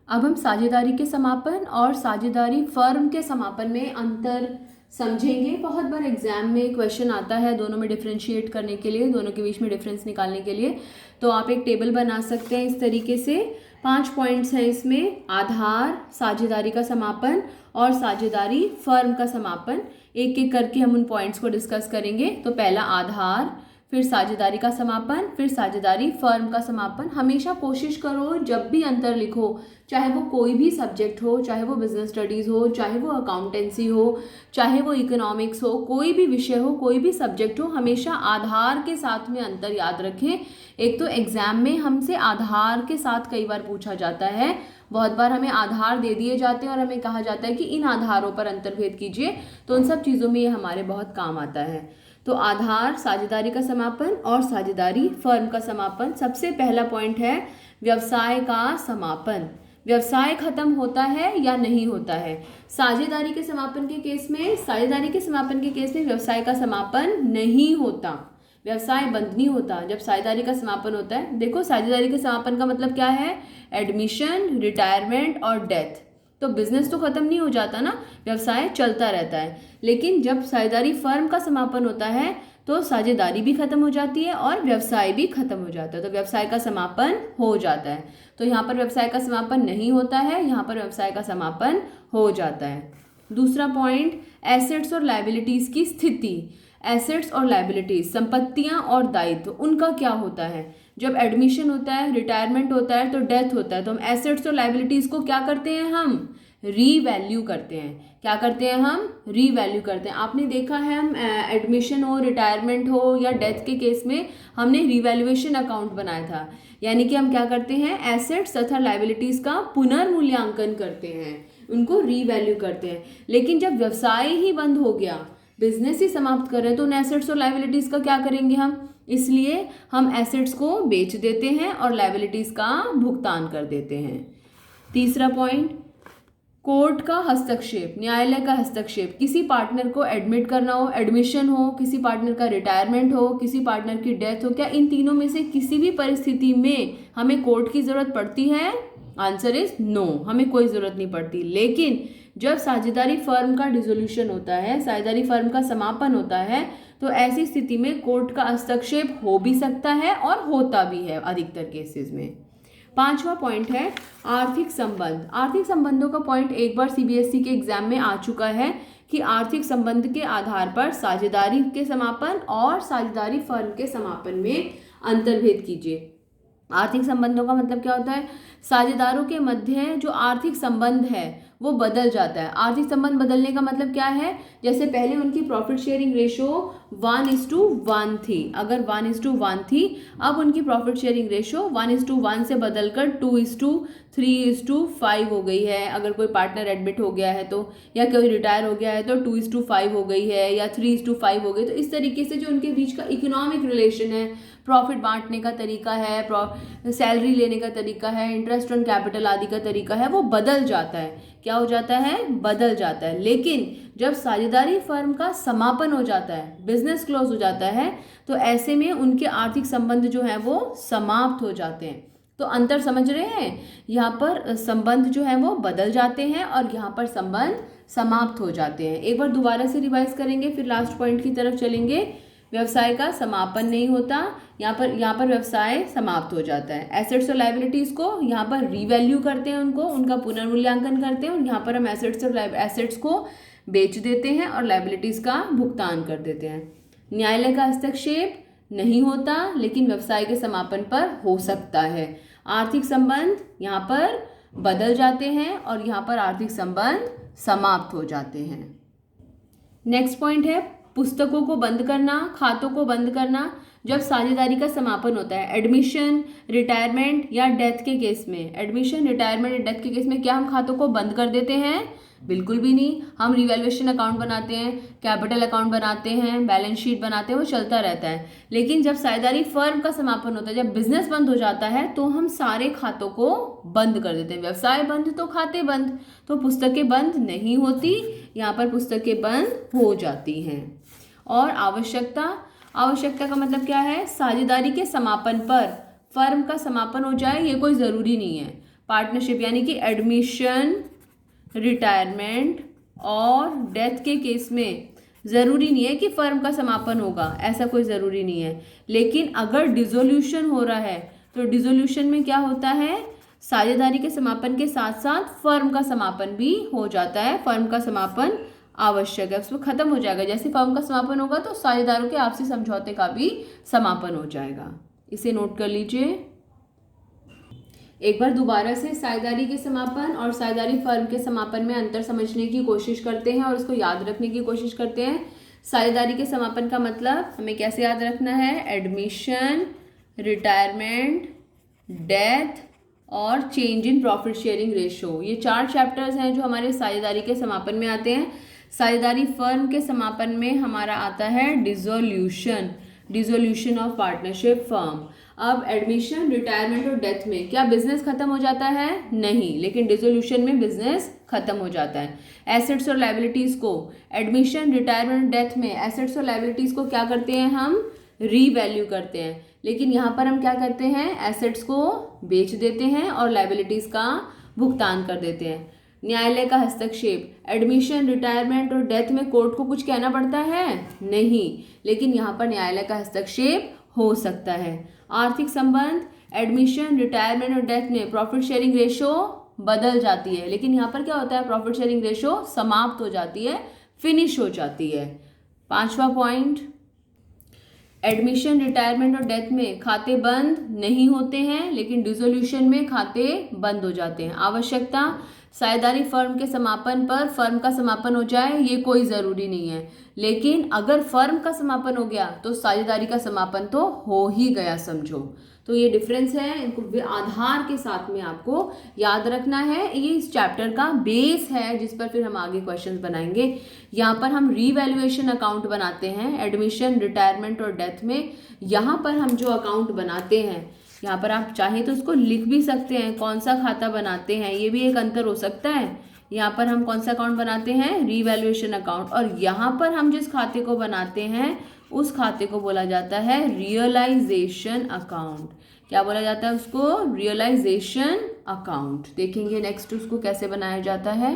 अब हम साझेदारी के समापन और साझेदारी फर्म के समापन में अंतर समझेंगे। बहुत बार एग्जाम में क्वेश्चन आता है दोनों में डिफ्रेंशिएट करने के लिए, दोनों के बीच में डिफरेंस निकालने के लिए। तो आप एक टेबल बना सकते हैं इस तरीके से। 5 पॉइंट्स हैं इसमें: आधार, साझेदारी का समापन और साझेदारी फर्म का समापन। एक एक करके हम उन पॉइंट्स को डिस्कस करेंगे। तो पहला आधार, फिर साझेदारी का समापन, फिर साझेदारी फर्म का समापन। हमेशा कोशिश करो जब भी अंतर लिखो, चाहे वो कोई भी सब्जेक्ट हो, चाहे वो बिजनेस स्टडीज़ हो, चाहे वो अकाउंटेंसी हो, चाहे वो इकोनॉमिक्स हो, कोई भी विषय हो, कोई भी सब्जेक्ट हो, हमेशा आधार के साथ में अंतर याद रखें। एक तो एग्जाम में हमसे आधार के साथ कई बार पूछा जाता है। बहुत बार हमें आधार दे दिए जाते हैं और हमें कहा जाता है कि इन आधारों पर अंतर्भेद कीजिए। तो उन सब चीज़ों में ये हमारे बहुत काम आता है। तो आधार, साझेदारी का समापन और साझेदारी फर्म का समापन। सबसे पहला पॉइंट है व्यवसाय का समापन। व्यवसाय खत्म होता है या नहीं होता है? साझेदारी के समापन के केस में, साझेदारी के समापन के केस में व्यवसाय का समापन नहीं होता, व्यवसाय बंद नहीं होता जब साझेदारी का समापन होता है। देखो, साझेदारी के समापन का मतलब क्या है? एडमिशन, रिटायरमेंट और डेथ। तो बिजनेस तो खत्म नहीं हो जाता ना, व्यवसाय चलता रहता है। लेकिन जब साझेदारी फर्म का समापन होता है तो साझेदारी भी खत्म हो जाती है और व्यवसाय भी खत्म हो जाता है। तो व्यवसाय का समापन हो जाता है। तो यहाँ पर व्यवसाय का समापन नहीं होता है, यहाँ पर व्यवसाय का समापन हो जाता है। दूसरा पॉइंट, एसेट्स और लायबिलिटीज की स्थिति। एसेट्स और लायबिलिटीज, संपत्तियां और दायित्व, उनका क्या होता है? जब एडमिशन होता है, रिटायरमेंट होता है, तो डेथ होता है, तो हम एसेट्स और लायबिलिटीज को क्या करते हैं? हम रीवैल्यू करते हैं। क्या करते हैं? हम रीवैल्यू करते हैं। आपने देखा है, हम एडमिशन हो, रिटायरमेंट हो या डेथ के केस में हमने रीवैल्यूएशन अकाउंट बनाया था। यानी कि हम क्या करते हैं? एसेट्स तथा लायबिलिटीज का पुनर्मूल्यांकन करते हैं, उनको रीवैल्यू करते हैं। लेकिन जब व्यवसाय ही बंद हो गया, बिजनेस ही समाप्त कर रहे हैं, तो उन एसेट्स और लायबिलिटीज का क्या करेंगे हम? इसलिए हम एसेट्स को बेच देते हैं और लायबिलिटीज का भुगतान कर देते हैं। तीसरा पॉइंट, कोर्ट का हस्तक्षेप, न्यायालय का हस्तक्षेप। किसी पार्टनर को एडमिट करना हो, एडमिशन हो, किसी पार्टनर का रिटायरमेंट हो, किसी पार्टनर की डेथ हो, क्या इन तीनों में से किसी भी परिस्थिति में हमें कोर्ट की जरूरत पड़ती है? आंसर इज नो, हमें कोई जरूरत नहीं पड़ती। लेकिन जब साझेदारी फर्म का डिसोल्यूशन होता है, साझेदारी फर्म का समापन होता है, तो ऐसी स्थिति में कोर्ट का हस्तक्षेप हो भी सकता है और होता भी है अधिकतर केसेस में। पांचवा पॉइंट है आर्थिक संबंध। आर्थिक संबंधों का पॉइंट एक बार सीबीएसई के एग्जाम में आ चुका है कि आर्थिक संबंध के आधार पर साझेदारी के समापन और साझेदारी फर्म के समापन में अंतर्भेद कीजिए। आर्थिक संबंधों का मतलब क्या होता है? साझेदारों के मध्य जो आर्थिक संबंध है वो बदल जाता है। आर्थिक संबंध बदलने का मतलब क्या है? जैसे पहले उनकी प्रॉफिट शेयरिंग रेशो 1:1 थी, अगर 1:1 थी, अब उनकी प्रॉफिट शेयरिंग रेशो 1:1 से बदलकर 2:3:5 हो गई है। अगर कोई पार्टनर एडमिट हो गया है तो, या कोई रिटायर हो गया है तो 2:5 हो गई है, या 3:5 हो गई। तो इस तरीके से जो उनके बीच का इकोनॉमिक रिलेशन है, प्रॉफिट बांटने का तरीका है, सैलरी लेने का तरीका है, इंटरेस्ट ऑन कैपिटल आदि का तरीका है, वो बदल जाता है। क्या हो जाता है? बदल जाता है। लेकिन जब साझेदारी फर्म का समापन हो जाता है, बिजनेस क्लोज हो जाता है, तो ऐसे में उनके आर्थिक संबंध जो है वो समाप्त हो जाते हैं। तो अंतर समझ रहे हैं? यहाँ पर संबंध जो है वो बदल जाते हैं और यहाँ पर संबंध समाप्त हो जाते हैं। एक बार दोबारा से रिवाइज करेंगे, फिर लास्ट पॉइंट की तरफ चलेंगे। व्यवसाय का समापन नहीं होता, यहाँ पर व्यवसाय समाप्त हो जाता है। एसेट्स और लायबिलिटीज को यहाँ पर रीवैल्यू करते हैं, उनका पुनर्मूल्यांकन करते हैं, और यहाँ पर हम एसेट्स को बेच देते हैं और लायबिलिटीज का भुगतान कर देते हैं। न्यायालय का हस्तक्षेप नहीं होता, लेकिन व्यवसाय के समापन पर हो सकता है। आर्थिक संबंध यहाँ पर बदल जाते हैं और यहाँ पर आर्थिक संबंध समाप्त हो जाते हैं। नेक्स्ट पॉइंट है पुस्तकों को बंद करना, खातों को बंद करना। जब साझेदारी का समापन होता है, एडमिशन, रिटायरमेंट या डेथ के केस में, एडमिशन, रिटायरमेंट या डेथ के केस में क्या हम खातों को बंद कर देते हैं? बिल्कुल भी नहीं। हम रिवैल्यूएशन अकाउंट बनाते हैं, कैपिटल अकाउंट बनाते हैं, बैलेंस शीट बनाते हैं, वो चलता रहता है। लेकिन जब साझेदारी फर्म का समापन होता है, जब बिजनेस बंद हो जाता है, तो हम सारे खातों को बंद कर देते हैं। व्यवसाय बंद तो खाते बंद, तो पुस्तकें बंद नहीं होती, यहाँ पर पुस्तकें बंद हो जाती हैं। और आवश्यकता का मतलब क्या है? साझेदारी के समापन पर फर्म का समापन हो जाए, ये कोई ज़रूरी नहीं है। पार्टनरशिप यानी कि एडमिशन, रिटायरमेंट और डेथ के केस में ज़रूरी नहीं है कि फर्म का समापन होगा, ऐसा कोई ज़रूरी नहीं है। लेकिन अगर डिसोल्यूशन हो रहा है तो डिसोल्यूशन में क्या होता है, साझेदारी के समापन के साथ साथ फर्म का समापन भी हो जाता है। फर्म का समापन आवश्यक है, उसमें खत्म हो जाएगा। जैसे फर्म का समापन होगा तो साझेदारों के आपसी समझौते का भी समापन हो जाएगा। इसे नोट कर लीजिए। एक बार दोबारा से साझेदारी के समापन और साझेदारी फर्म के समापन में अंतर समझने की कोशिश करते हैं और इसको याद रखने की कोशिश करते हैं। साझेदारी के समापन का मतलब हमें कैसे याद रखना है, एडमिशन, रिटायरमेंट, डेथ और change in profit sharing ratio, ये 4 चैप्टर्स हैं जो हमारे साझेदारी के समापन में आते हैं। साझेदारी फर्म के समापन में हमारा आता है dissolution, dissolution of partnership firm. अब एडमिशन, रिटायरमेंट और डेथ में क्या बिजनेस खत्म हो जाता है? नहीं, लेकिन डिसोल्यूशन में बिजनेस खत्म हो जाता है। एसेट्स और लायबिलिटीज को एडमिशन, रिटायरमेंट, डेथ में एसेट्स और लायबिलिटीज को क्या करते हैं, हम रीवैल्यू करते हैं। लेकिन यहाँ पर हम क्या करते हैं, एसेट्स को बेच देते हैं और लायबिलिटीज का भुगतान कर देते हैं। न्यायालय का हस्तक्षेप, एडमिशन, रिटायरमेंट और डेथ में कोर्ट को कुछ कहना पड़ता है? नहीं, लेकिन यहाँ पर न्यायालय का हस्तक्षेप हो सकता है। आर्थिक संबंध, एडमिशन, रिटायरमेंट और डेथ में प्रॉफिट शेयरिंग रेशो बदल जाती है, लेकिन यहाँ पर क्या होता है, प्रॉफिट शेयरिंग रेशो समाप्त हो जाती है, फिनिश हो जाती है। 5वां पॉइंट, एडमिशन, रिटायरमेंट और डेथ में खाते बंद नहीं होते हैं, लेकिन डिसोल्यूशन में खाते बंद हो जाते हैं। आवश्यकता, साझेदारी फर्म के समापन पर फर्म का समापन हो जाए ये कोई ज़रूरी नहीं है, लेकिन अगर फर्म का समापन हो गया तो साझेदारी का समापन तो हो ही गया समझो। तो ये डिफरेंस है, इनको आधार के साथ में आपको याद रखना है। ये इस चैप्टर का बेस है जिस पर फिर हम आगे क्वेश्चंस बनाएंगे। यहाँ पर हम रीवैल्यूएशन अकाउंट बनाते हैं एडमिशन, रिटायरमेंट और डेथ में। यहाँ पर हम जो अकाउंट बनाते हैं, यहाँ पर आप चाहें तो उसको लिख भी सकते हैं, कौन सा खाता बनाते हैं, ये भी एक अंतर हो सकता है। यहाँ पर हम कौन सा अकाउंट बनाते हैं, रीवैल्यूएशन अकाउंट, और यहाँ पर हम जिस खाते को बनाते हैं उस खाते को बोला जाता है रियलाइजेशन अकाउंट। क्या बोला जाता है उसको, रियलाइजेशन अकाउंट। देखेंगे नेक्स्ट उसको कैसे बनाया जाता है।